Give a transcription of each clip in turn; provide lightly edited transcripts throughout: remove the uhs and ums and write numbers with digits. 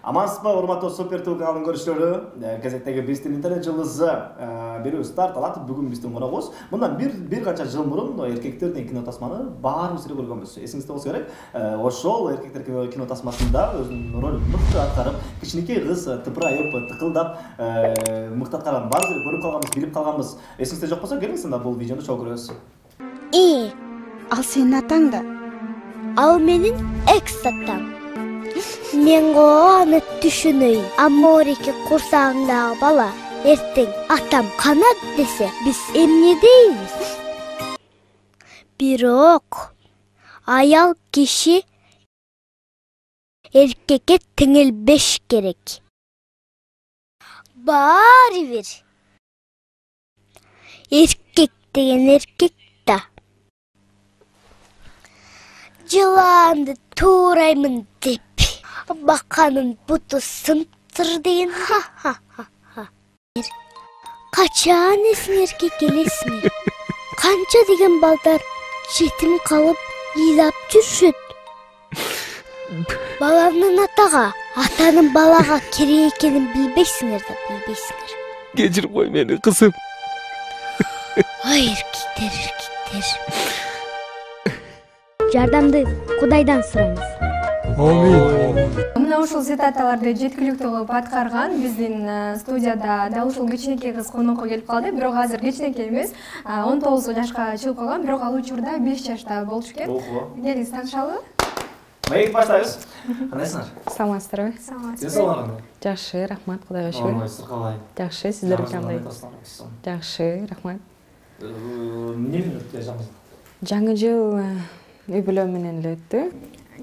Амансызбы, урматтуу супер каналынын көрүүчүлөрү, газеттеги биздин интернет жылдызы берүү старт алат. Бүгүн биздин коногубуз мындан бир канча жыл мурун эркектердин кино тасманы баарыбыз эле көргөнбүз. Эсиңизде болсо керек. Ошол эркектер кино тасмасында өзүнүн ролун мыкты аткарып, кичинекей кыз тыпырайып, тыкылдап мыкты аткарган баарыбыз эле көрүп калганбыз, билип калганбыз. Эсиңизде жок болсо келиңиз анда бул видеону чогуу көрөбүз. Ал сенин атаң да? Ал менин экс атам. Мен аны түшүнөйүн. Аморики курсагыңдагы бала эртең атам канат десе, биз эмне дейбиз? Бирок аял киши эркекке теңелбеш керек. Баары бир. Эркек деген эркек да. Жыланды туураймын деп. Баканын буту сыныптыр деген. Качан эсиңерге келесиңер? Канча деген балдар жетим калып ыйлап жүрүшөт. Баланын атага, атанын балага керек экенин билбейсиңер да, билбейсиңер. Кечир кой мени, кызым. Ай, эркектер. Жардамды Кудайдан сурайбыз. Мына ушул цитаталарды жеткиликтүү кылып аткарган биздин студияда дал ушул кичинекей кыз конокко келип калды. Бирок азыр кичинекей эмес, 19 жашка чыгып калган, бирок ал учурда 5 жашта болчу экен. Келиңиз таанышалы. Маек баштайбыз. Кандайсыңар? Саламатсыздарбы? Саламатсызбы. Жакшы, рахмат, Кудайга шүгүр. Калай. Жакшы, сиздер кандай? Жакшы, рахмат. Эмне өттү жаңы? Жаңы жыл үй бүлө менен эле өттү.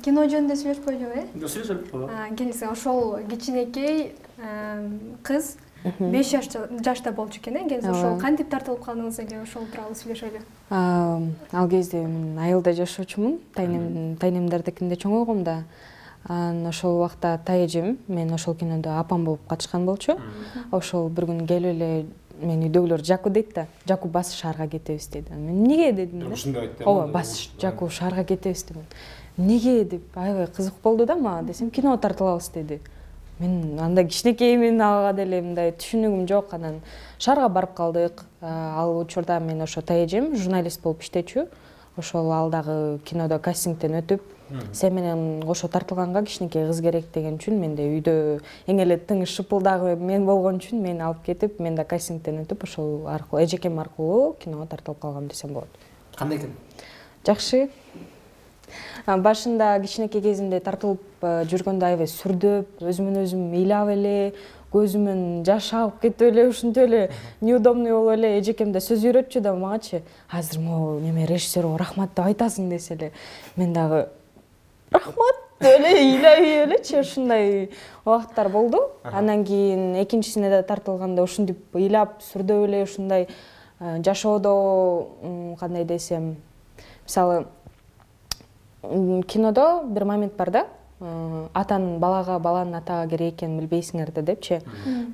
Кино жөнүндө сүйлөшүп коелубу, э? Сүйлөшөлүп. Келиңиз, ошол кичинекей кыз 5 жашта болчу экен, э? Келиңиз, ошол кантип тартылып калдыңыз эле, ошол тууралуу сүйлөшөлү. Ал кезде мен айылда жашоочумун, тайнемдердикинде чоңойгом да. Ошол убакта тайэжем мен ошол кинодо апам болуп катышкан болчу. Ошол бир күн келип эле мен үйдөгүлөр Жаку дейт да. Жаку бас шаарга кетебиз дейт. Мен эмнеге дедим да. Ушундай айтты. Ооба, бас Жаку шаарга кетебиз дедим. Неге деп аябай кызык болду да мага, десем кино тартылабыз деди. Мен анда кичинекеймин, ага деле мындай түшүнүгүм жок. Анан шаарга барып калдык. Ал учурда мен ошо тайэжем журналист болуп иштечү. Ошол алдагы кинодо кастингден өтүп, сен менен кошо тартылганга кичинекей кыз керек деген үчүн менде үйдө эң эле тыңы шыпылдагы мен болгон үчүн мени алып кетип, мен да кастингден өтүп, ошол аркылуу эжекем аркылуу киного тартылып калгам десем болот. Кандай экен? Жакшы. Башында кичинекей кезимде тартылып жүргөндө аябай сүрдөп, өзүмөн өзүм ыйлап эле, көзүмөн жаш агып кетип эле, ушинтип эле неудобный болуп эле, эжекем да сөз үйрөтчү да магачы. Азыр могу неме режиссерго рахмат деп айтасың десе эле, мен дагы рахмат деп эле ыйлай элечи, ушундай убакыттар болду. Андан кийин экинчисине да тартылганда ушинтип ыйлап, сүрдөп эле ушундай жашоодо кандай десем, мисалы кинодо бир момент бар да, атанын балага, баланын атага керек экенин билбейсиңер да депчи.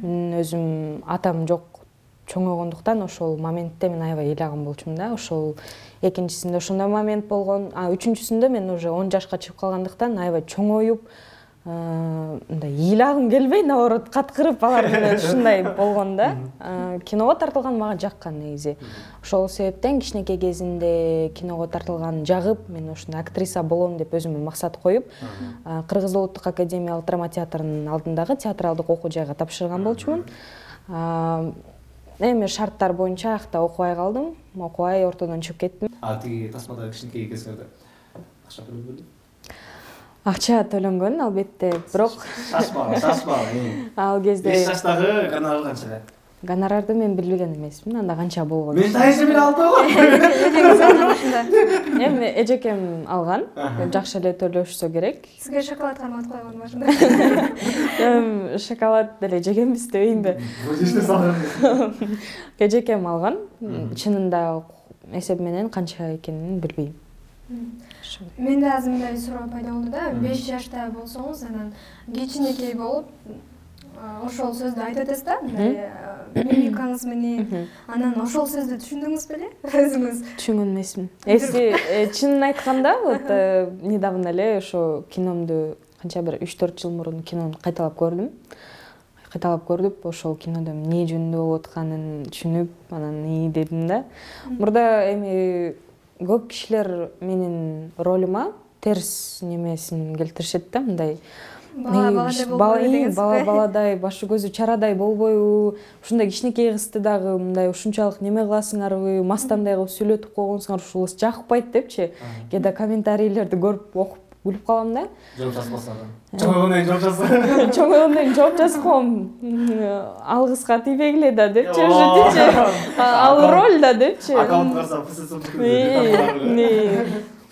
Мен өзүм атам жок чоңойгондуктан ошол моментте мен аябай ыйлаган болчумун да. Ошол экинчисинде ошондой момент болгон. Үчүнчүсүндө мен уже 10 жашка чыгып калгандыктан аябай чоңоюп, мындай ыйлагым келбей, наоборот, каткырып алар менен ушундай болгон да. Киного тартылган мага жаккан негизи. Ошол себептен кичинекей кезинде киного тартылган жагып, мен ушундай актриса болом деп өзүмө максат коюп, Кыргыз Улуттук академиялык драма театрынын алдындагы театралдык окуу жайга тапшырган болчумун. Эми шарттар боюнча акта окубай калдым, окубай ортодон чыгып кеттим. Тиги тасмада кичинекей кезиңерде акча төлөнбөдү? Акча төлөнгөн, албетте, бирок Саспа. ал кезде 5 жаштагы гонорар канча? Гонорарды мен билбеген эмесмин, анда канча болгон. Мен тайэжем эле алды го. Эми эжекем алган, жакшы эле төлөшсө керек. Сизге шоколад карматып койгон башында. Шоколад деле жегенбиз дебейинби? Божеште салган. Эжекем алган, чынында эсеп менен канча экенин билбейм. Менде азыр мындай суроо пайда болду да, 5 жашта болсоңуз, анан кичинекей болуп, ошол сөздү айтып атасыз да, мимикаңыз менен. Анан ошол сөздү түшүндүңүз беле өзүңүз? Түшүнгөн эмесмин. Чынын айтканда, вот недавно эле ошо киномду канча бир 3-4 жыл мурун кинону кайталап көрдүм. Кайталап көрүп, ошол кинодо эмне жөнүндө болуп атканын түшүнүп, анан дедим да. Мурда эми көп кишилер менин ролума терс немесин келтиришет да, мындай баладай, башы көзү чарадай болбойбу, ушундай кичинекей кызды дагы мындай ушунчалык неме кыласыңарбы, мастандай кылып сүйлөтүп койгонсуңар, ушул жакпайт депчи. Кээде комментарийлерди көрүп окуп күлүп калам да. Жооп жазбасаңар. Чоңойгондон жооп жазсаң. Чоңойгондон жооп жазып коем. Ал кызга тийбегиле да депчи, ошентичи. Ал роль да депчи. Аккаунт карасам, фсс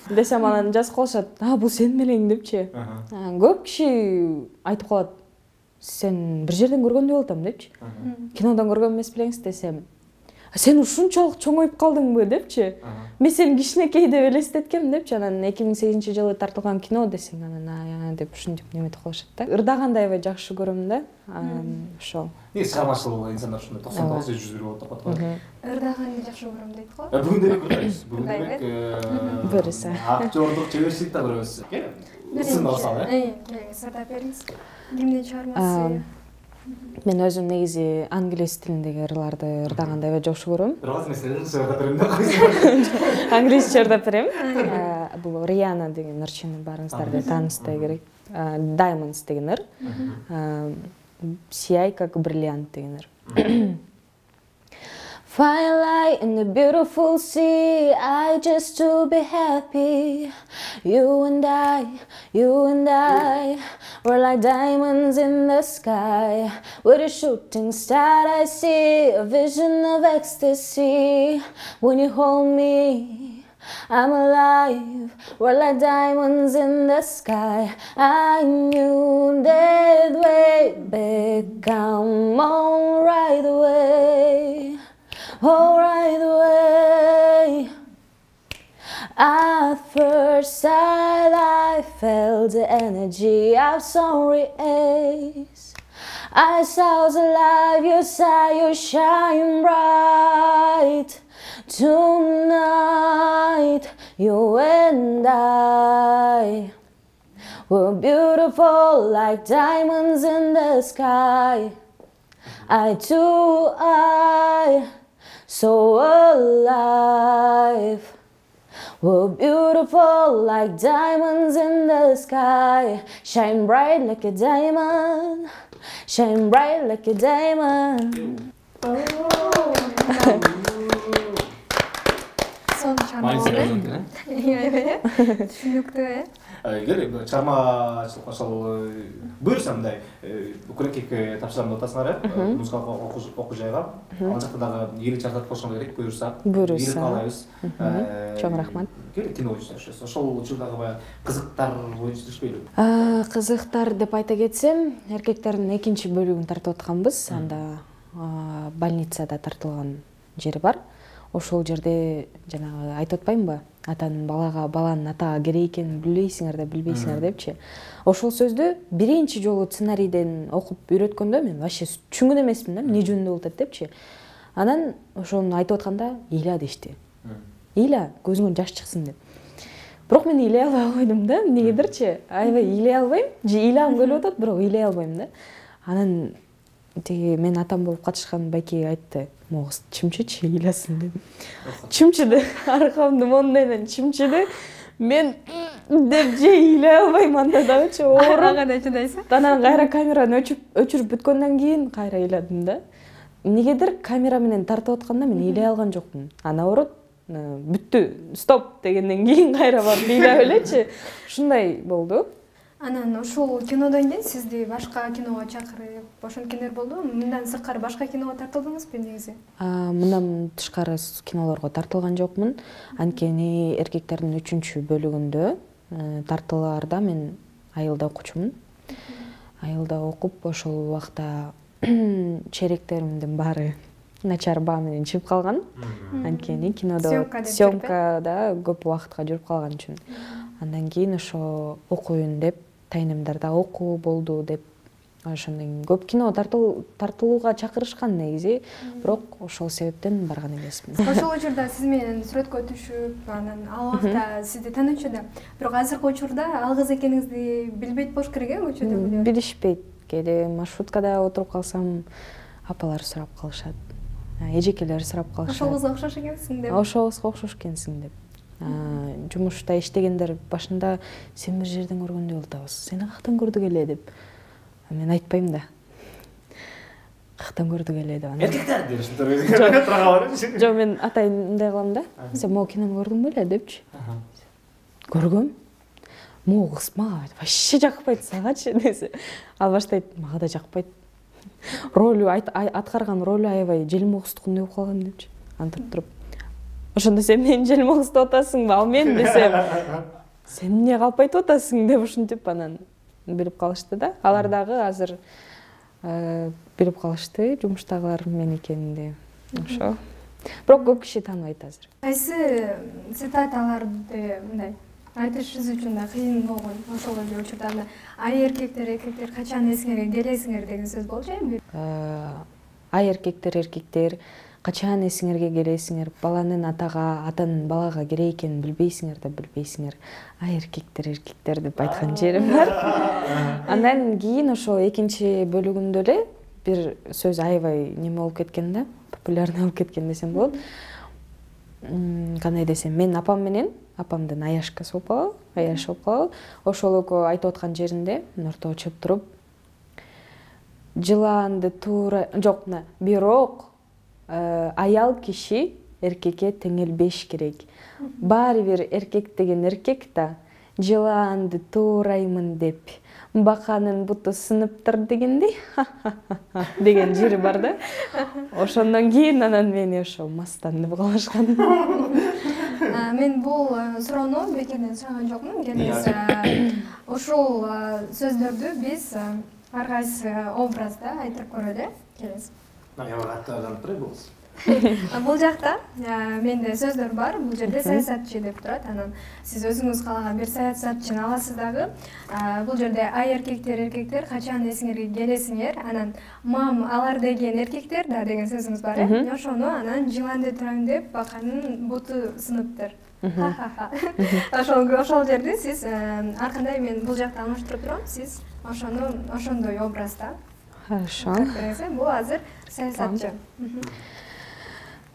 десем анан жазып калышат. Бул сен белең депчи. Көп киши айтып калат. Сен бир жерден көргөндөй болуп атам депчи. Кинодон көргөн эмес белеңиз десем. Сен ушунчалык чоңоюп калдыңбы депчи. Мен сени кичинекей деп элестеткем депчи. Анан 2008-жылы тартылган кино десең, анан деп ушинтип неметип калышат да. Ырдагандайбы жакшы көрөм да. Ошол. Чыгармачыл инсандар ушундай 99-100 болуп атат го. Ырдаганды жакшы көрөм дейт го. Бүгүн деле көрөбүз. Бүгүн деле Берсе. Актёрдук чеберчиликти көрөбүз. Сын алсаң, сырдап бериңиз. Кимдин чыгармасы? Мен өзүм негизи англис тилиндеги ырларды ырдагандайбы жакшы көрөм. Англисче ырдап берем. Бул Риана деген ырчыны барыңыздар тааныштай керек. Diamonds деген ыр. Сияй как бриллиант деген ыр. Fine light in the beautiful sea, I just to be happy. You and I, we're like diamonds in the sky. With a shooting star I see, a vision of ecstasy. When you hold me, I'm alive. We're like diamonds in the sky. I knew that way back, come on right away. All right away. At first sight I felt the energy of sun rays. I saw the light, you shine bright. Tonight you and I were beautiful like diamonds in the sky. Eye to eye, so alive. We're beautiful like diamonds in the sky. Shine bright like a diamond. Shine bright like a diamond. Түшүнүктүү. Чыгармачылык ошол буюрса мындай укрекке тапшырам деп атасыңар, музыкалык окуу жайга. Ал жакта дагы ээлик чартат болушуң керек, буюрса. Буюрса каалайбыз. Чоң рахмат. Кино боюнча иштешиз. Ошол учурдагы баягы кызыктар боюнча иштешпейлби? Кызыктар деп айта кетсем, эркектердин 2-чи бөлүгүн тартып атканбыз. Анда больницада тартылган жери бар. Ошол жерде жанагы айтып атпаймынбы? Атанын балага, баланын атага керек экенин билбейсиңер да, билбейсиңер депчи. Ошол сөздү биринчи жолу сценарийден окуп үйрөткөндө мен вообще түшүнгөн эмесмин да, эмне жөнүндө болуп атат депчи. Анан ошону айтып атканда ыйла дешти. Ыйла, көзүңөн жаш чыксын деп. Бирок мен ыйлай албай койдум да, эмнегедирчи. Аябай ыйлай албайм, же ыйлагым келип атат, бирок ыйлай албайм да. Анан тиги мен атам болуп катышкан байке айтты, могуз чымчычы ыйласын деп. Чымчыды, аркамды мондайдан чымчыды. Мен деп же ыйлай албайм анда дагычы ооруп. Кандай чыдайсың? Анан кайра камераны өчүрүп бүткөндөн кийин кайра ыйладым да. Эмнегедир камера менен тартып атканда мен ыйлай алган жокмун. Наоборот, бүттү, стоп дегенден кийин кайра барып ыйлап элечи. Ушундай болду. Анан ошол кинодон кийин сизди башка киного чакырып ошонткендер болду. Мындан сырткары башка киного тартылдыңызбы негизи? Мындан тышкары кинолорго тартылган жокмун. Анткени эркектердин 3-чү бөлүгүндө тартылаарда мен айылда окучумун. Айылда окуп ошол убакта черектеримдин баары начар баа менен чыгып калган. Анткени кинодо съемкада көп убакытка жүрүп калган үчүн. Андан кийин ошо окуйун деп, тайнымдарда окуу болду деп ошондон кийин көп кино тартылууга чакырышкан негизи, бирок ошол себептен барган эмесмин. Ошол учурда сиз менен сүрөткө түшүп, анан ал убакта сизди таанычу да. Бирок азыркы учурда ал кыз экениңизди билбейт болуш керек э, көчөдө. Билишпейт. Кээде маршруткада отуруп калсам, апалар сурап калышат. Эжекелер сурап калышат. Ошол кызга окшош экенсиң деп. Ошол кызга окшош экенсиң деп. Жумушта иштегендер башында сен бир жерден көргөндөй болуп атабыз. Сени каяктан көрдүк эле деп. Мен айтпайм да. Каяктан көрдүк эле деп. Эркектер деп. Жок, мен атайын мындай кылам да. Сен могу кинону көрдүң беле депчи. Көргөм. Могу кыз мага вообще жакпайт, сагачы десе. Ал баштайт, мага да жакпайт. Ролу аткарган ролу аябай желмогуздукундай болуп калган депчи. Антип туруп. Ошондо сен мени желмогуздуп атасыңбы? Ал мен десем, сен эмне калп айтып атасың деп ушинтип анан билип калышты да. Алар дагы азыр билип калышты жумуштагылар мен экенимди. Ошо. Бирок көп киши тааныбайт азыр. Кайсы цитаталарды мындай айтышыңыз үчүн да кыйын болгон ошол эле учурда ай эркектер качан эсиңерге келесиңер деген сөз болчу эми. Ай эркектер качан эсиңерге келесиңер, баланын атага, атанын балага керек экенин билбейсиңер да билбейсиңер. Ай эркектер деп айткан жерим бар. Андан кийин ошо экинчи бөлүгүндө эле бир сөз аябай неме болуп кеткен да, популярный болуп кеткен десем болот. Кандай десем, мен апам менен апамдын аяшкасы болуп калабы, аяшы болуп калабы. Ошол экөө айтып аткан жеринде ортого чыгып туруп, жыланды жок, бирок аял киши эркекке теңелбеш керек. Баары бир эркек деген эркек да, жыланды туураймын деп, баканын буту сыныптыр дегендей, деген жери бар да. Ошондон кийин анан мени ошо мастан деп калышкан. Мен бул суроону бекерден сураган жокмун. Келес ушул сөздөрдү биз ар кайсы образда айтып көрөлү. Келес. Бул жакта менде сөздөр бар. Бул жерде саясатчы деп турат. Анан сиз өзүңүз каалаган бир саясатчыны аласыз дагы. Бул жерде ай эркектер качан эсиңерге келесиңер. Анан мам алар деген эркектер да деген сөзүңүз бар э. Ошону анан жыланды туурайм деп баканын буту сыныптыр. Ошол жерде сиз ар кандай мен бул жакта алмаштырып турам. Сиз ошону ошондой образда. Хорошо. Бул азыр саясатчы.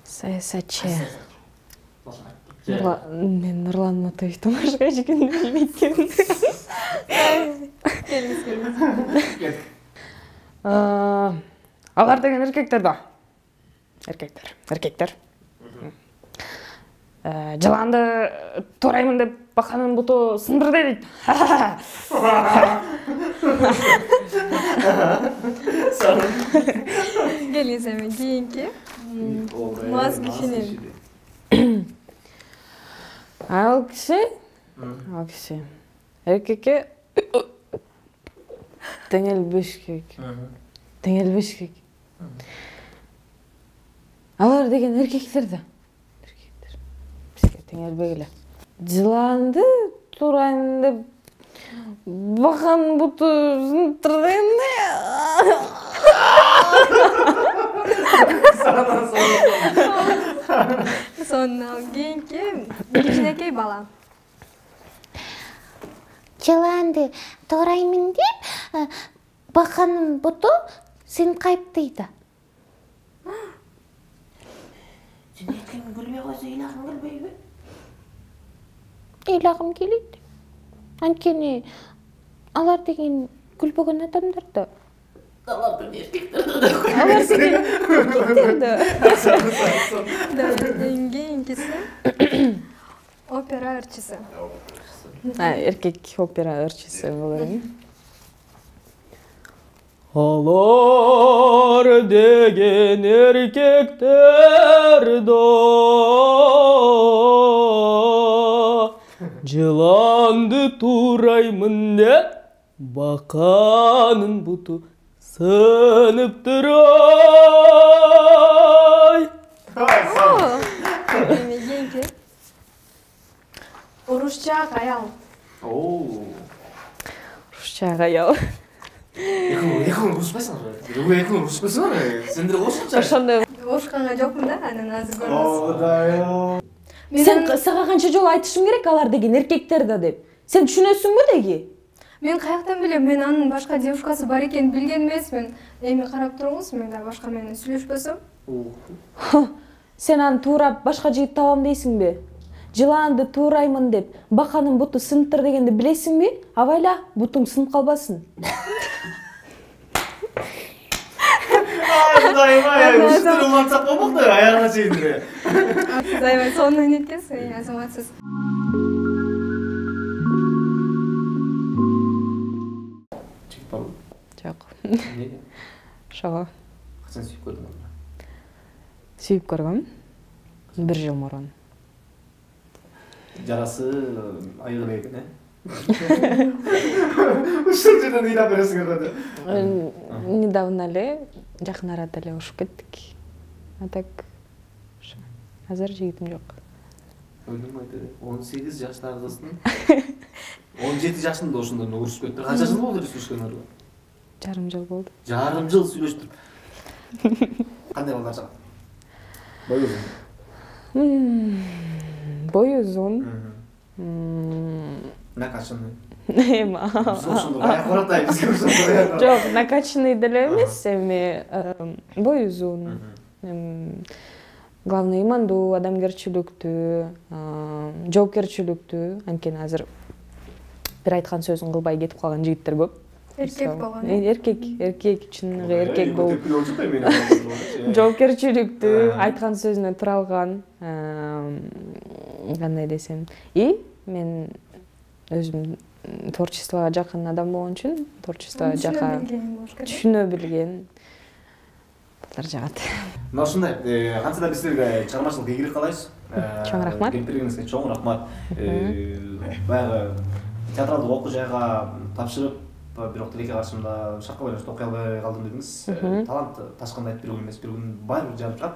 Саясатчы. Мен Нурлан Матаевдин башка эчкини билбейт экенмин. Алар деген эркектер да. Эркектер. Жыланды туураймын деп баканын буту сындыр дейт. Келиңиз эми кийинки мас кишинин. Ал киши эркекке теңелбеш керек. Алар деген эркектер да. Бизге теңелбегиле. Жыланды туурайм деп баканын буту сыныптыр дегенде. Сонун кийинки кичинекей бала. Жыланды туураймын деп баканын буту сен кайыптайт. Сен эркегиң күлбөй койсо ыйлагың келбейби? Ыйлагым келет. Анткени алар деген күлбөгөн адамдар да. Алар деген эркектер да. Алар деген эркектер да. Кийинкиси опера ырчысы. Эркек опера ырчысы болор эми. Алар деген эркектер да, жыланды туураймын деп баканын буту сыныптыр ай. Кийинки урушчаак аял. Урушчаак аял. экөө урушпайсыңар. Экөө урушпайсыңар. Сендер ошончо. Ошондой Ошканга жокмун да, анан азыр көрөсүз. Оодай. сен сага канча жолу айтышым керек алар деген эркектер да деп. Сен түшүнөсүңбү деги? Мен каяктан билем, мен анын башка девушкасы бар экенин билген эмесмин. Эми карап туруңуз, мен да башка менен сүйлөшпөсөм. Сен аны туурап башка жигит табам дейсиңби? Жыланды туураймын деп, баканын буту сыныптыр дегенди билесиңби? Абайла, бутуң сынып калбасын. Аябай, ушул романтик болмокто, аягына чейин. Сиз аябай сонун неткенсиз, азаматсыз. Чек барбы? Жок. Эмнеге? Ошого Качан сүйүп көрдүң? сүйүп көргөм. 1 жыл мурун. Жарасы айыгы экен, Ушул жерден ыйлап бересиңер да. Недавно эле жакын арада эле ушуп кеттик. А так азыр жигитим жок. Ойломойт, 18 жаштагы кыздын 17 жашында ошондон урушуп кеттир. Канча жыл болду сүйлөшкөнүргө? Жарым жыл болду. Жарым жыл сүйлөштүр. Кандай балдар жагат? Бой uzun. Бой uzun. Накачанный. Эми. Жок, накачанный деле эмес, эми бой uzun. Главное имандуу, адамгерчиликтүү, жоопкерчиликтүү. Анткени азыр бир айткан сөзүн кылбай кетип калган жигиттер көп. Эркек болгон. Эркек, чыныгы эркек болуп. Жоопкерчиликтүү, айткан сөзүнө тура алган. Кандай десем. И мен өзүм творчествого жакын адам болгон үчүн, творчествого жака түшүнө билген балдар жагат. Мына ушундай, кантсе да биз силерге чыгармачылык ийгилик каалайбыз. Чоң рахмат. Келиңерге чоң рахмат. Баягы театралдык окуу жайга тапшырып, бирок тилекке каршымда шартка байланыштуу окуй албай калдым дедиңиз. Талант ташкандай бир күн эмес, бир күн баары бир жарып чыгат.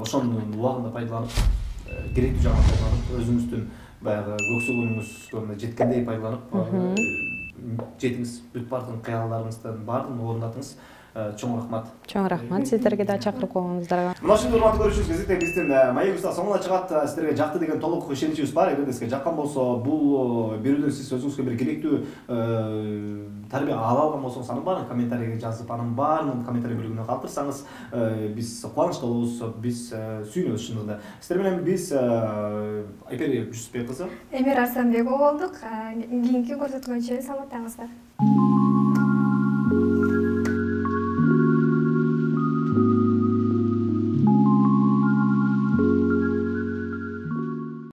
Ошонун убагында пайдаланып, керектүү жагын пайдаланып, өзүңүздүн баягы көксөгөнүңүзгө жеткендей пайдаланып, жетиңиз, бүт бардын кыялдарыңыздын баарын орундатыңыз. Чоң рахмат. Чоң рахмат сиздерге да чакырып койгонуңуздарга. Мына ушундай урматтуу көрүүчүбүз, кезекте биздин Маек уста соңуна чыгат. Сиздерге жакты деген толук ишеничибиз бар. Эгерде сизге жаккан болсо, бул берүүдөн сиз өзүңүзгө бир керектүү тарбия ала алган болсоңуз, анын баарын комментарийге жазып, анын баарын комментарий бөлүгүнө калтырсаңыз, биз кубанычта болобуз, биз сүйүнөбүз чындыгында. Сиздер менен биз Айпери Жүсүпбек кызы, Эмир Арсанбеков болдук. Кийинки көрсөткөнчө саламаттаңыздар.